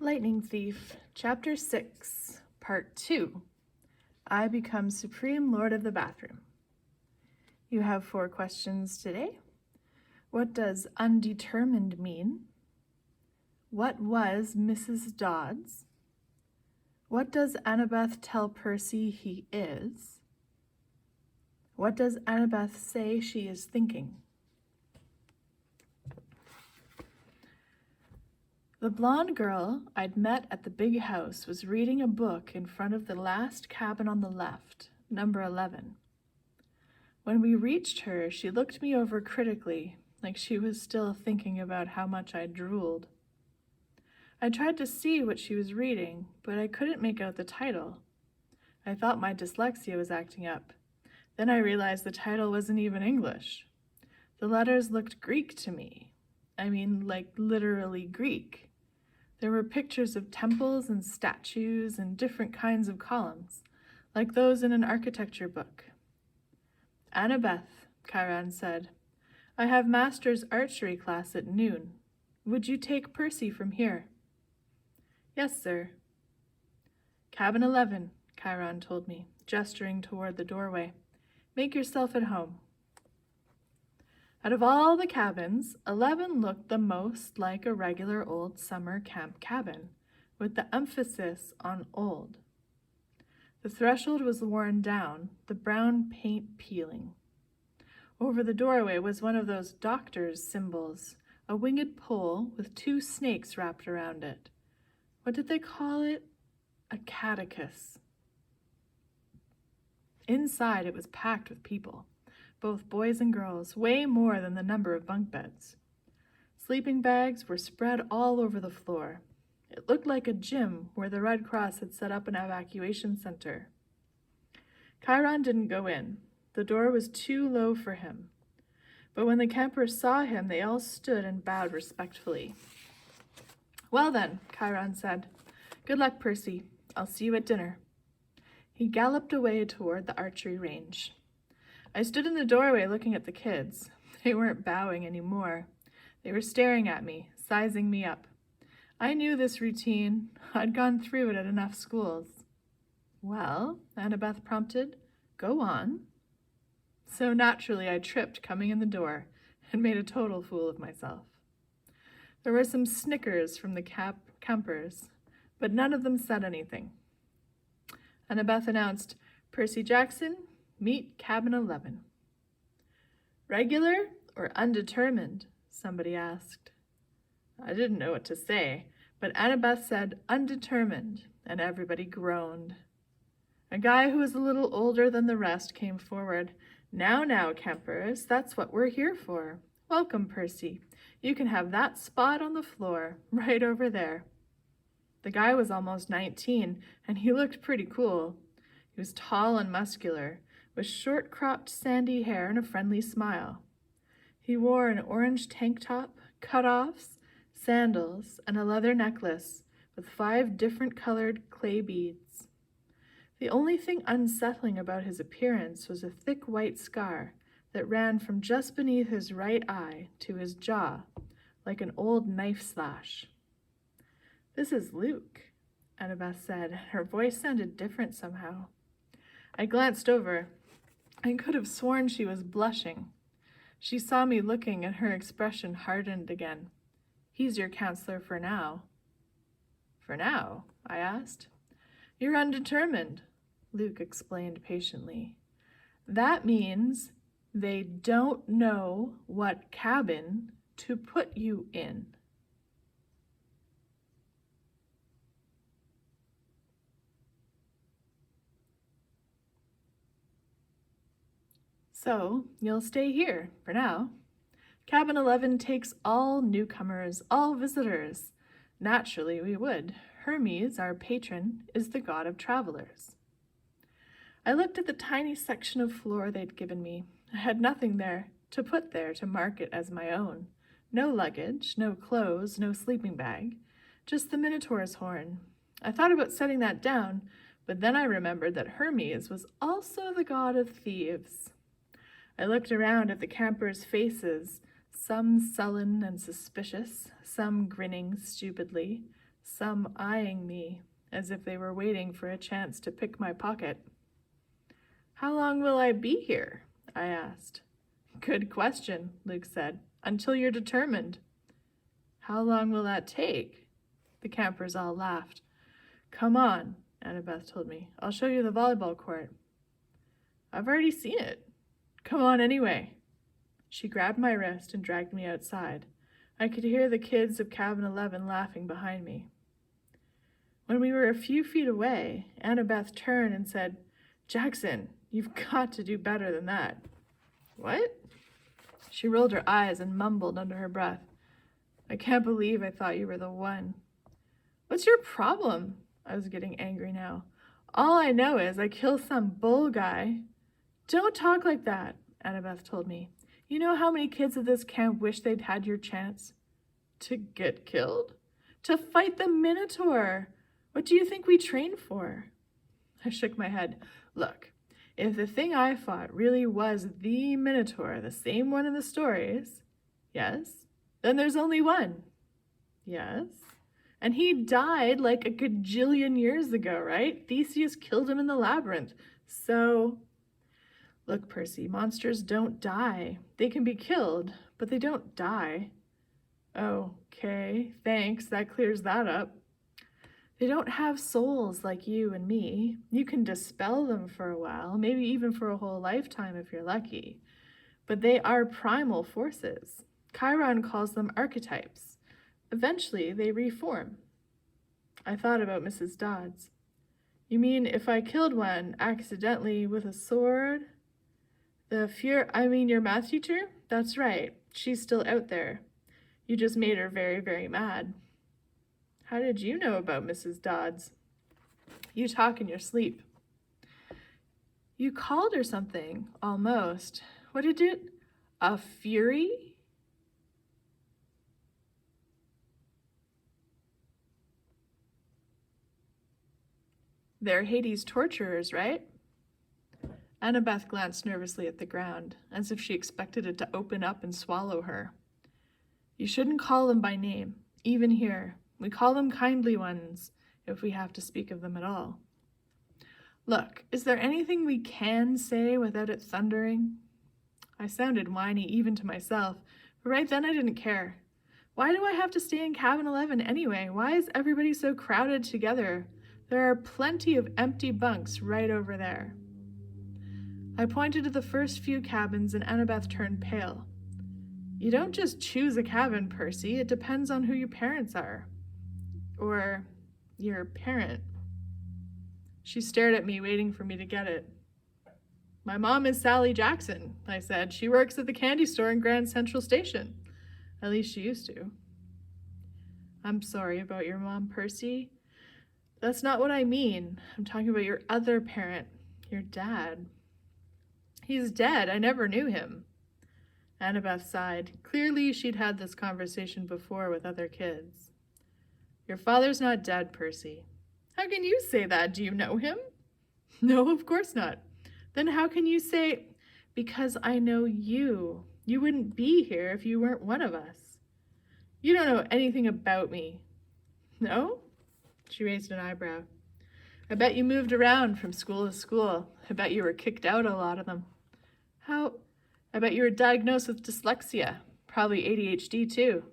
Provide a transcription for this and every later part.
Lightning Thief, Chapter 6, Part 2. I become Supreme Lord of the Bathroom. You have 4 questions today. What does undetermined mean? What was Mrs. Dodds? What does Annabeth tell Percy he is? What does Annabeth say she is thinking? The blonde girl I'd met at the big house was reading a book in front of the last cabin on the left, number 11. When we reached her, she looked me over critically, like she was still thinking about how much I drooled. I tried to see what she was reading, but I couldn't make out the title. I thought my dyslexia was acting up. Then I realized the title wasn't even English. The letters looked Greek to me. I mean, like literally Greek. There were pictures of temples and statues and different kinds of columns, like those in an architecture book. Annabeth, Chiron said, I have master's archery class at noon. Would you take Percy from here? Yes, sir. Cabin 11, Chiron told me, gesturing toward the doorway. Make yourself at home. Out of all the cabins, 11 looked the most like a regular old summer camp cabin, with the emphasis on old. The threshold was worn down, the brown paint peeling. Over the doorway was one of those doctor's symbols, a winged pole with 2 snakes wrapped around it. What did they call it? A catechus. Inside, it was packed with people. Both boys and girls, way more than the number of bunk beds. Sleeping bags were spread all over the floor. It looked like a gym where the Red Cross had set up an evacuation center. Chiron didn't go in. The door was too low for him. But when the campers saw him, they all stood and bowed respectfully. Well then, Chiron said, good luck, Percy. I'll see you at dinner. He galloped away toward the archery range. I stood in the doorway looking at the kids. They weren't bowing anymore. They were staring at me, sizing me up. I knew this routine. I'd gone through it at enough schools. Well, Annabeth prompted, go on. So naturally I tripped coming in the door and made a total fool of myself. There were some snickers from the campers, but none of them said anything. Annabeth announced, Percy Jackson, meet cabin 11. Regular or undetermined? Somebody asked. I didn't know what to say, but Annabeth said undetermined, and everybody groaned. A guy who was a little older than the rest came forward. Now, campers, that's what we're here for. Welcome, Percy. You can have that spot on the floor, right over there. The guy was almost 19, and he looked pretty cool. He was tall and muscular, with short-cropped sandy hair and a friendly smile. He wore an orange tank top, cut-offs, sandals, and a leather necklace with 5 different colored clay beads. The only thing unsettling about his appearance was a thick white scar that ran from just beneath his right eye to his jaw, like an old knife slash. This is Luke, Annabeth said. Her voice sounded different somehow. I glanced over. I could have sworn she was blushing. She saw me looking and her expression hardened again. He's your counselor for now. For now? I asked. You're undetermined, Luke explained patiently. That means they don't know what cabin to put you in. So, you'll stay here for now. Cabin 11 takes all newcomers, all visitors. Naturally, we would. Hermes, our patron, is the god of travelers. I looked at the tiny section of floor they'd given me. I had nothing there to put there to mark it as my own. No luggage, no clothes, no sleeping bag, just the Minotaur's horn. I thought about setting that down, but then I remembered that Hermes was also the god of thieves. I looked around at the campers' faces, some sullen and suspicious, some grinning stupidly, some eyeing me, as if they were waiting for a chance to pick my pocket. "How long will I be here?" I asked. "Good question," Luke said. "Until you're determined." "How long will that take?" The campers all laughed. "Come on," Annabeth told me. "I'll show you the volleyball court." "I've already seen it." "Come on anyway." She grabbed my wrist and dragged me outside. I could hear the kids of Cabin 11 laughing behind me. When we were a few feet away, Annabeth turned and said, "Jackson, you've got to do better than that." "What?" She rolled her eyes and mumbled under her breath. "I can't believe I thought you were the one." "What's your problem?" I was getting angry now. "All I know is I kill some bull guy." "Don't talk like that," Annabeth told me. "You know how many kids at this camp wish they'd had your chance?" "To get killed?" "To fight the Minotaur. What do you think we train for?" I shook my head. "Look, if the thing I fought really was the Minotaur, the same one in the stories..." "Yes." "Then there's only one." "Yes." "And he died like a gajillion years ago, right? Theseus killed him in the labyrinth. So..." "Look, Percy, monsters don't die. They can be killed, but they don't die." "Okay, thanks, that clears that up." "They don't have souls like you and me. You can dispel them for a while, maybe even for a whole lifetime if you're lucky. But they are primal forces. Chiron calls them archetypes. Eventually, they reform." I thought about Mrs. Dodds. "You mean if I killed one accidentally with a sword?" Your math teacher? That's right. She's still out there. You just made her very, very mad." "How did you know about Mrs. Dodds?" "You talk in your sleep." "You called her something, almost. What did it? A fury?" "They're Hades' torturers, right?" Annabeth glanced nervously at the ground, as if she expected it to open up and swallow her. "You shouldn't call them by name, even here. We call them kindly ones, if we have to speak of them at all." "Look, is there anything we can say without it thundering?" I sounded whiny even to myself, but right then I didn't care. Why do I have to stay in Cabin 11 anyway? Why is everybody so crowded together? There are plenty of empty bunks right over there. I pointed to the first few cabins and Annabeth turned pale. "You don't just choose a cabin, Percy. It depends on who your parents are." Or your parent. She stared at me, waiting for me to get it. "My mom is Sally Jackson," I said. "She works at the candy store in Grand Central Station. At least she used to." "I'm sorry about your mom, Percy. That's not what I mean. I'm talking about your other parent, your dad." "He's dead. I never knew him." Annabeth sighed. Clearly, she'd had this conversation before with other kids. "Your father's not dead, Percy." "How can you say that? Do you know him?" "No, of course not." "Then how can you say..." "Because I know you. You wouldn't be here if you weren't one of us." "You don't know anything about me." "No?" She raised an eyebrow. "I bet you moved around from school to school. I bet you were kicked out a lot of them." "How?" "I bet you were diagnosed with dyslexia. Probably ADHD too."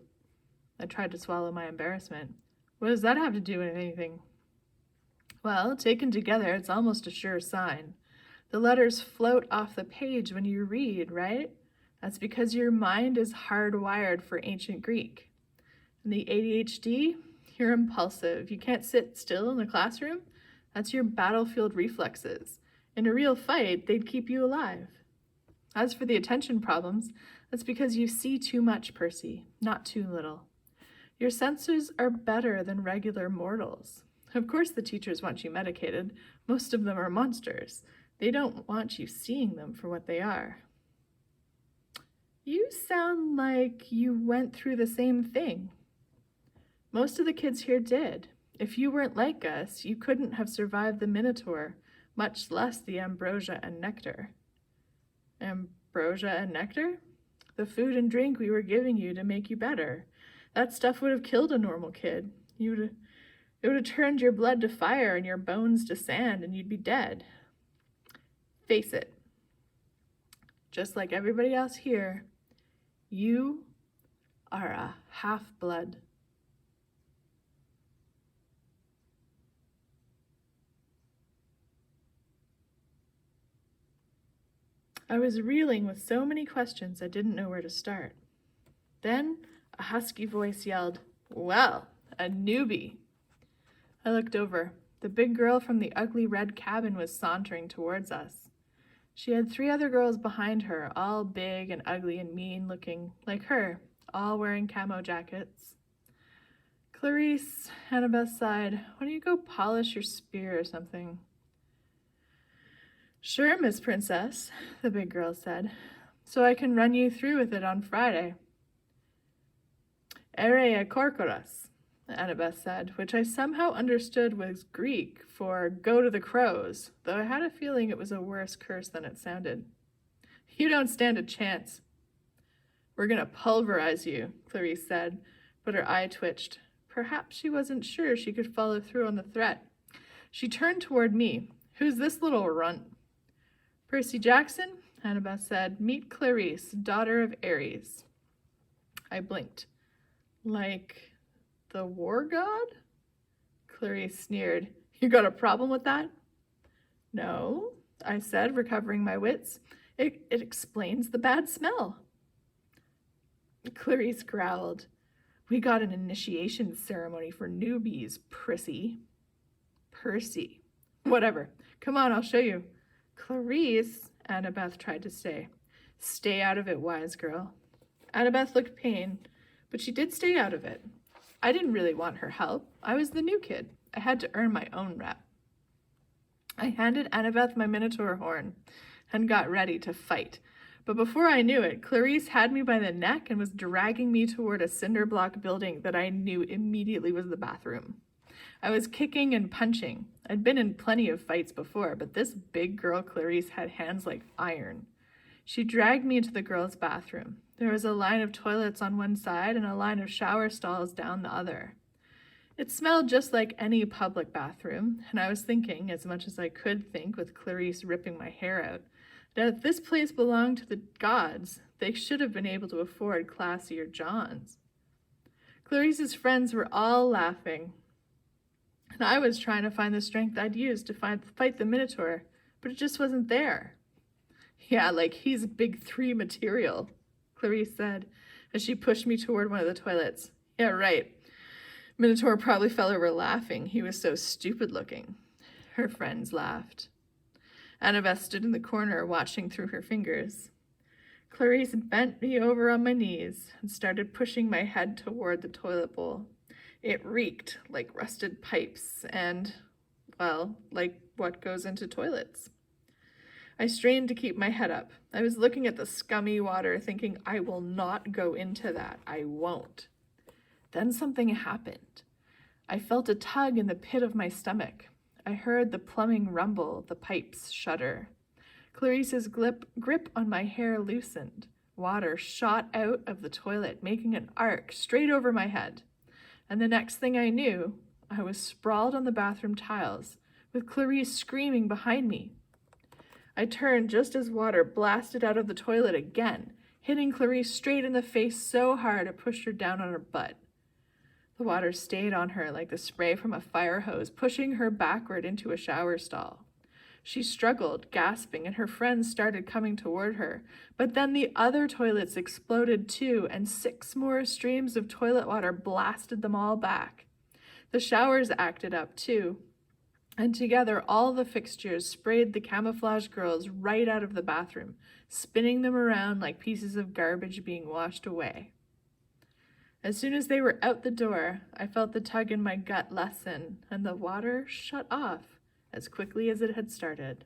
I tried to swallow my embarrassment. "What does that have to do with anything?" "Well, taken together, it's almost a sure sign. The letters float off the page when you read, right? That's because your mind is hardwired for ancient Greek. And the ADHD, you're impulsive. You can't sit still in the classroom. That's your battlefield reflexes. In a real fight, they'd keep you alive. As for the attention problems, that's because you see too much, Percy, not too little. Your senses are better than regular mortals. Of course the teachers want you medicated. Most of them are monsters. They don't want you seeing them for what they are." "You sound like you went through the same thing." "Most of the kids here did. If you weren't like us, you couldn't have survived the Minotaur, much less the ambrosia and nectar." "Ambrosia and nectar?" "The food and drink we were giving you to make you better. That stuff would have killed a normal kid. It would have turned your blood to fire and your bones to sand, and you'd be dead. Face it. Just like everybody else here, you are a half-blood. I was reeling with so many questions I didn't know where to start. Then a husky voice yelled, "Well, a newbie." I looked over. The big girl from the ugly red cabin was sauntering towards us. She had 3 other girls behind her, all big and ugly and mean looking, like her, all wearing camo jackets. "Clarice," Annabeth sighed, "why don't you go polish your spear or something?" "Sure, Miss Princess," the big girl said, "so I can run you through with it on Friday." "Ere korkoras," Annabeth said, which I somehow understood was Greek for "go to the crows," though I had a feeling it was a worse curse than it sounded. "You don't stand a chance." "We're going to pulverize you," Clarice said, but her eye twitched. Perhaps she wasn't sure she could follow through on the threat. She turned toward me. "Who's this little runt?" "Percy Jackson," Annabeth said. "Meet Clarice, daughter of Ares." I blinked. "Like the war god?" Clarice sneered. "You got a problem with that?" "No," I said, recovering my wits. It explains the bad smell." Clarice growled. "We got an initiation ceremony for newbies, prissy." "Percy. Whatever. Come on, I'll show you." "Clarice," Annabeth tried to say. "Stay out of it, wise girl." Annabeth looked pained, but she did stay out of it. I didn't really want her help. I was the new kid. I had to earn my own rep. I handed Annabeth my minotaur horn and got ready to fight. But before I knew it, Clarice had me by the neck and was dragging me toward a cinder block building that I knew immediately was the bathroom. I was kicking and punching. I'd been in plenty of fights before, but this big girl Clarice had hands like iron. She dragged me into the girls' bathroom. There was a line of toilets on one side and a line of shower stalls down the other. It smelled just like any public bathroom, and I was thinking, as much as I could think with Clarice ripping my hair out, that if this place belonged to the gods, they should have been able to afford classier Johns. Clarice's friends were all laughing, and I was trying to find the strength I'd use to fight the Minotaur, but it just wasn't there. "Yeah, like he's big 3 material," Clarice said, as she pushed me toward one of the toilets. "Yeah, right. Minotaur probably fell over laughing. He was so stupid looking." Her friends laughed. Annabeth stood in the corner watching through her fingers. Clarice bent me over on my knees and started pushing my head toward the toilet bowl. It reeked like rusted pipes and, well, like what goes into toilets. I strained to keep my head up. I was looking at the scummy water thinking, I will not go into that. I won't. Then something happened. I felt a tug in the pit of my stomach. I heard the plumbing rumble, the pipes shudder. Clarice's grip on my hair loosened. Water shot out of the toilet, making an arc straight over my head. And the next thing I knew, I was sprawled on the bathroom tiles, with Clarice screaming behind me. I turned just as water blasted out of the toilet again, hitting Clarice straight in the face so hard it pushed her down on her butt. The water stayed on her like the spray from a fire hose, pushing her backward into a shower stall. She struggled, gasping, and her friends started coming toward her. But then the other toilets exploded too, and 6 more streams of toilet water blasted them all back. The showers acted up too, and together all the fixtures sprayed the camouflage girls right out of the bathroom, spinning them around like pieces of garbage being washed away. As soon as they were out the door, I felt the tug in my gut lessen, and the water shut off as quickly as it had started.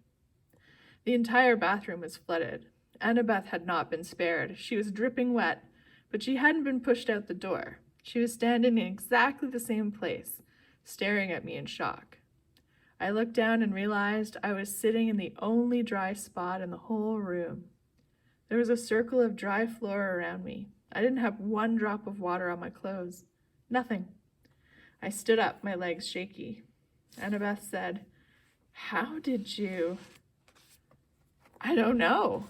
The entire bathroom was flooded. Annabeth had not been spared. She was dripping wet, but she hadn't been pushed out the door. She was standing in exactly the same place, staring at me in shock. I looked down and realized I was sitting in the only dry spot in the whole room. There was a circle of dry floor around me. I didn't have 1 drop of water on my clothes. Nothing. I stood up, my legs shaky. Annabeth said, "How did you?" "I don't know."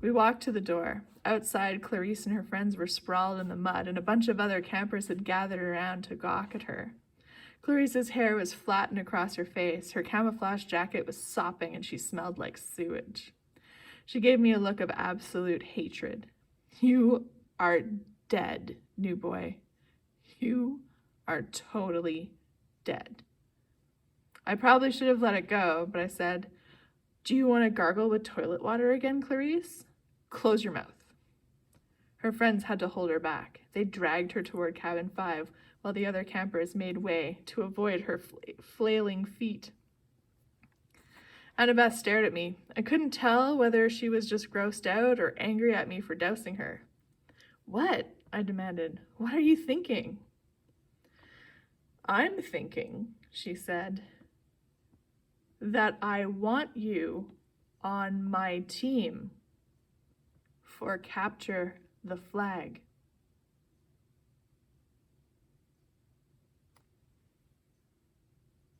We walked to the door. Outside, Clarice and her friends were sprawled in the mud, and a bunch of other campers had gathered around to gawk at her. Clarice's hair was flattened across her face, her camouflage jacket was sopping, and she smelled like sewage. She gave me a look of absolute hatred. "You are dead, new boy. You are totally dead." I probably should have let it go, but I said, "Do you want to gargle with toilet water again, Clarice? Close your mouth." Her friends had to hold her back. They dragged her toward cabin 5 while the other campers made way to avoid her flailing feet. Annabeth stared at me. I couldn't tell whether she was just grossed out or angry at me for dousing her. "What?" I demanded. "What are you thinking?" "I'm thinking," she said, "that I want you on my team for Capture the Flag."